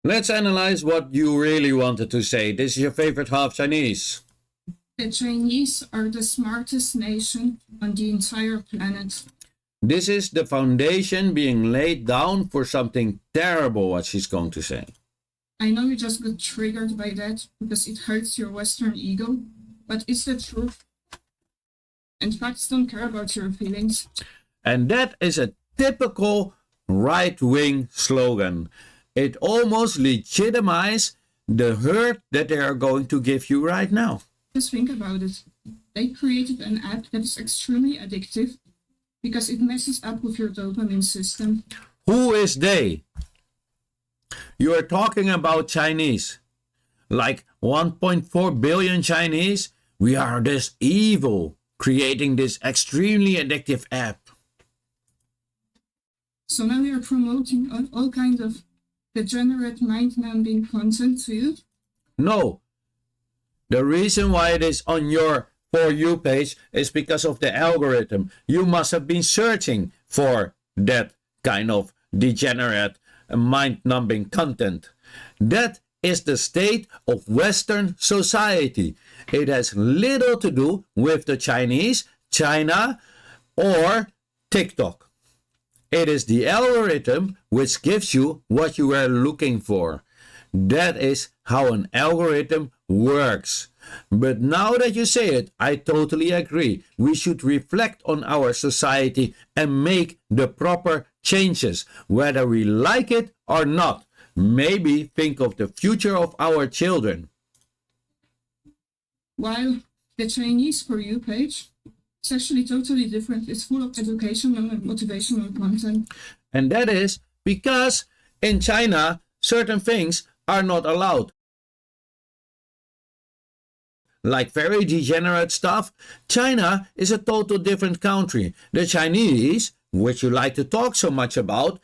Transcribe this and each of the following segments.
Let's analyze what you really wanted to say. This is your favorite half Chinese. The Chinese are the smartest nation on the entire planet. This is the foundation being laid down for something terrible, what she's going to say. I know you just got triggered by that because it hurts your Western ego, but it's the truth. And facts don't care about your feelings. And that is a typical right-wing slogan. It almost legitimizes the hurt that they are going to give you right now. Just think about it. They created an app that is extremely addictive because it messes up with your dopamine system. Who is they? You are talking about Chinese. Like 1.4 billion Chinese. We are this evil, creating this extremely addictive app. So now you're promoting all kinds of degenerate mind-numbing content to you? No. The reason why it is on your For You page is because of the algorithm. You must have been searching for that kind of degenerate, mind-numbing content. That is the state of Western society. It has little to do with the Chinese, China, or TikTok. It is the algorithm which gives you what you are looking for. That is how an algorithm works. But now that you say it, I totally agree. We should reflect on our society and make the proper changes, whether we like it or not. Maybe think of the future of our children. While the Chinese For You page is actually totally different. It's full of educational and motivational content. And that is because in China, certain things are not allowed. Like very degenerate stuff. China is a total different country. The Chinese, which you like to talk so much about,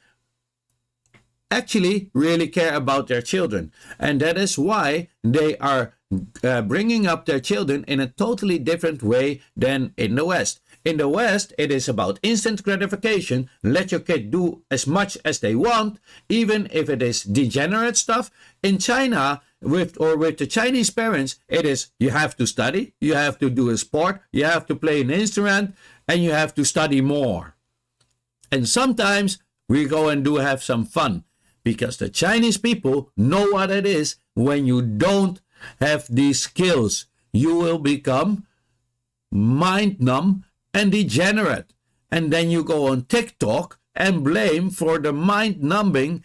actually really care about their children. And that is why they are bringing up their children in a totally different way than in the West. In the West, it is about instant gratification. Let your kid do as much as they want, even if it is degenerate stuff. In China, with the Chinese parents, it is you have to study, you have to do a sport, you have to play an instrument, and you have to study more. And sometimes we go and do have some fun, because the Chinese people know what it is when you don't have these skills. You will become mind numb and degenerate. And then you go on TikTok and blame for the mind numbing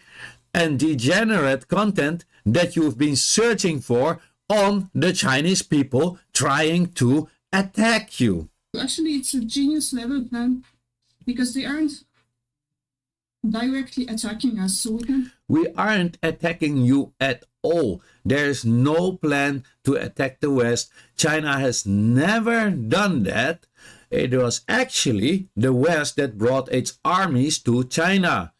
and degenerate content that you've been searching for on the Chinese people trying to attack you. Actually, it's a genius level plan because they aren't directly attacking us. So we aren't attacking you at all. There's no plan to attack the West. China has never done that. It was actually the West that brought its armies to China.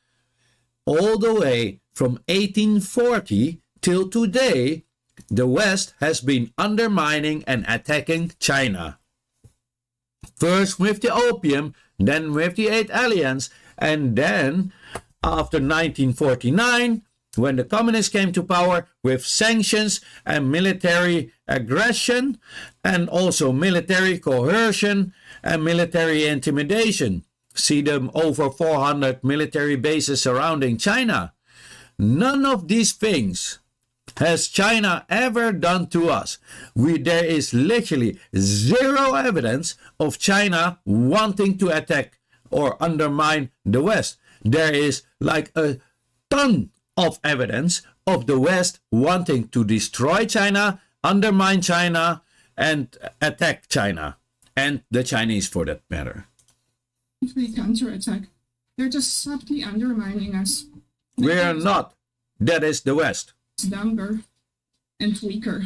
All the way from 1840 till today, the West has been undermining and attacking China. First with the opium, then with the Eighth Alliance, and then after 1949, when the communists came to power with sanctions and military aggression, and also military coercion and military intimidation. See them over 400 military bases surrounding China. None of these things has China ever done to us. There is literally zero evidence of China wanting to attack or undermine the West. There is like a ton of evidence of the West wanting to destroy China, undermine China, and attack China, and the Chinese for that matter. If we counterattack, they're just subtly undermining us. We're not. That is the West. Dumber and weaker,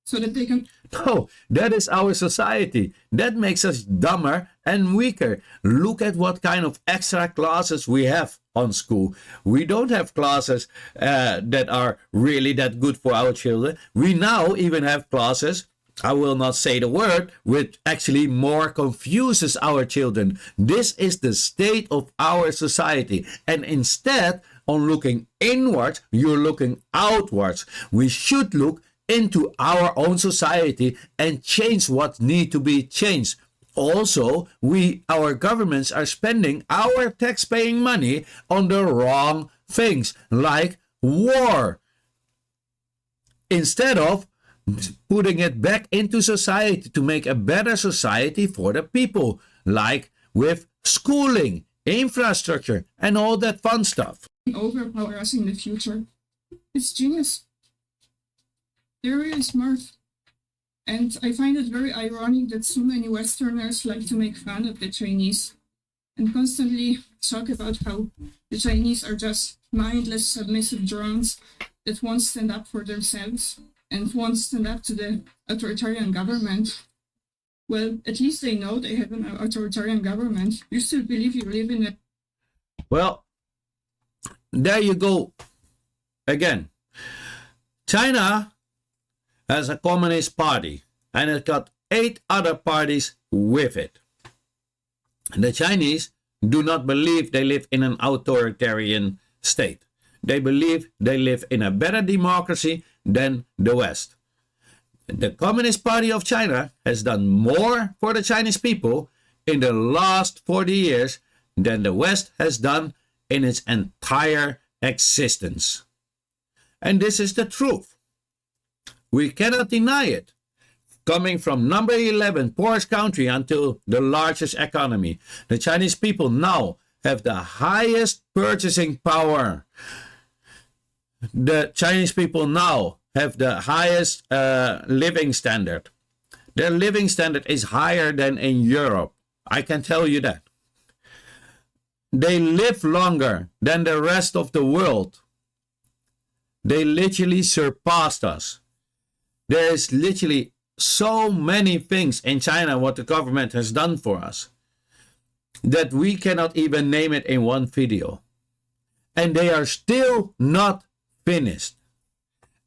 so that they can... No, that is our society. That makes us dumber and weaker. Look at what kind of extra classes we have on school. We don't have classes that are really that good for our children. We now even have classes, I will not say the word, which actually more confuses our children. This is the state of our society. And instead on looking inwards, you're looking outwards. We should look into our own society and change what need to be changed. Also, our governments are spending our tax-paying money on the wrong things, like war, instead of putting it back into society to make a better society for the people, like with schooling, infrastructure, and all that fun stuff. Overpower us in the future. It's genius. They're really smart. And I find it very ironic that so many Westerners like to make fun of the Chinese and constantly talk about how the Chinese are just mindless, submissive drones that won't stand up for themselves and won't stand up to the authoritarian government. Well, at least they know they have an authoritarian government. You still believe you live in a... Well, there you go again. China has a communist party, and it got 8 other parties with it. The Chinese do not believe they live in an authoritarian state. They believe they live in a better democracy than the West. The Communist Party of China has done more for the Chinese people in the last 40 years than the West has done in its entire existence. And this is the truth. We cannot deny it. Coming from number 11 poorest country until the largest economy, the Chinese people now have the highest purchasing power. The Chinese people now have the highest living standard. Their living standard is higher than in Europe. I can tell you that. They live longer than the rest of the world. They literally surpassed us. There is literally so many things in China what the government has done for us that we cannot even name it in one video. And they are still not finished.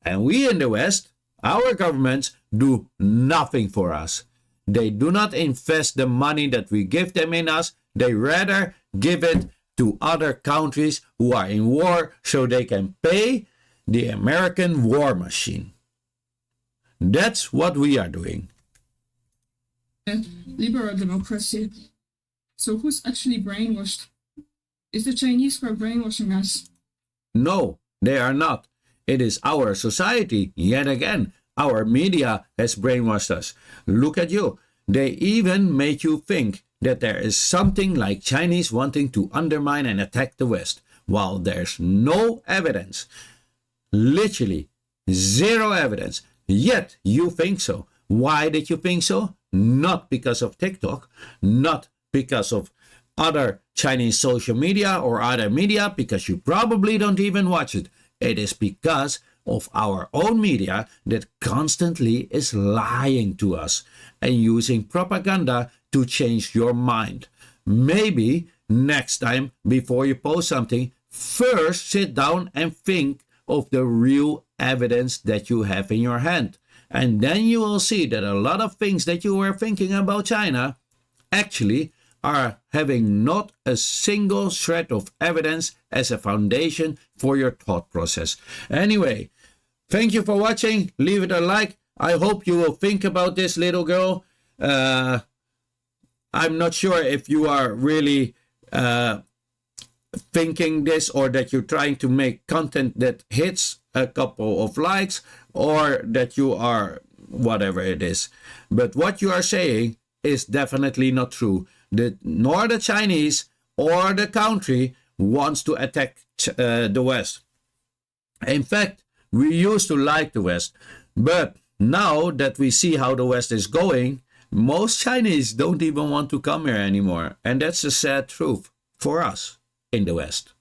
And we in the West, our governments do nothing for us. They do not invest the money that we give them in us. They rather give it to other countries who are in war so they can pay the American war machine. That's what we are doing. Liberal democracy. So who's actually brainwashed? Is the Chinese who are brainwashing us? No, they are not. It is our society, yet again. Our media has brainwashed us. Look at you. They even make you think that there is something like Chinese wanting to undermine and attack the West, while there's no evidence. Literally, zero evidence. Yet you think so. Why did you think so? Not because of TikTok, not because of other Chinese social media or other media, because you probably don't even watch it. It is because of our own media that constantly is lying to us and using propaganda to change your mind. Maybe next time before you post something, first sit down and think of the real evidence that you have in your hand. And then you will see that a lot of things that you were thinking about China actually are having not a single shred of evidence as a foundation for your thought process. Anyway, thank you for watching. Leave it a like. I hope you will think about this little girl. I'm not sure if you are really thinking this, or that you're trying to make content that hits a couple of likes, or that you are whatever it is. But what you are saying is definitely not true. Nor the Chinese or the country wants to attack the West. In fact, we used to like the West, but now that we see how the West is going, most Chinese don't even want to come here anymore. And that's the sad truth for us in the West.